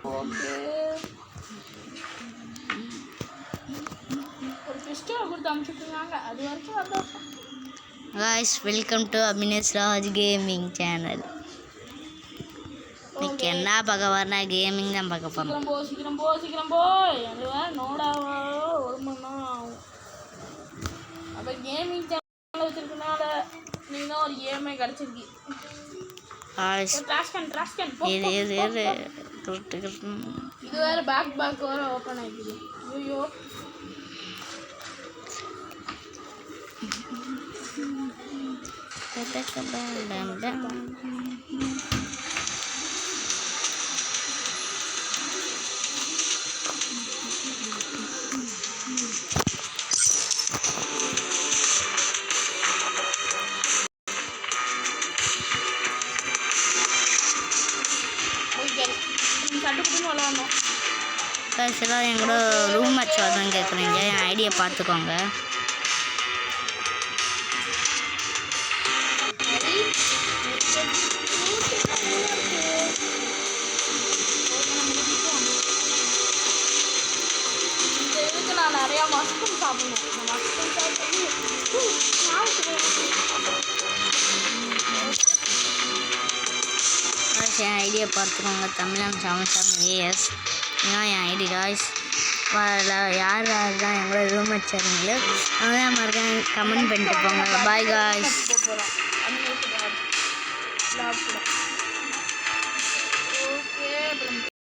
Okay ஒரு pistol கொடுத்து அனுப்பிச்சுட்ருக்காங்க, அது வரைக்கும் சந்தோஷம். guys, welcome to Abhinesh Raj Gaming channel. இன்னைக்கு என்ன பார்க்க வரனா கேமிங் தான் பார்க்க போகிறோம். சீக்கிரம் போ அது வேறு நோடாவா 1 மணி நேரம் ஆகும். அப்போ கேமிங் சேனல் வச்சுருக்கனால நீ தான் ஒரு கேமே கிடச்சிருக்கு. இது வேறு பேக் வேறு ஓப்பன் ஆகிடுது. ஐயோ எல்லாம் எங்களோட ரூம் மேட்ச் வரணும்னு கேட்குறீங்க, என் ஐடியா பார்த்துக்கோங்க. நான் நிறையா மஷ்ரூம் சாப்பிடணும். மஷ்ரூம் சாப்பிட்டு என் ஐடியா பார்த்துக்கோங்க. தமிழன் 77 AS இதுதான் என் ஐடி காய்ஸ். யார் யார் தான் எங்களோட ரூம் வச்சாருங்களோ அதான் மறக்காம கமெண்ட் பண்ணிட்டு போங்க. Bye guys. ஓகே.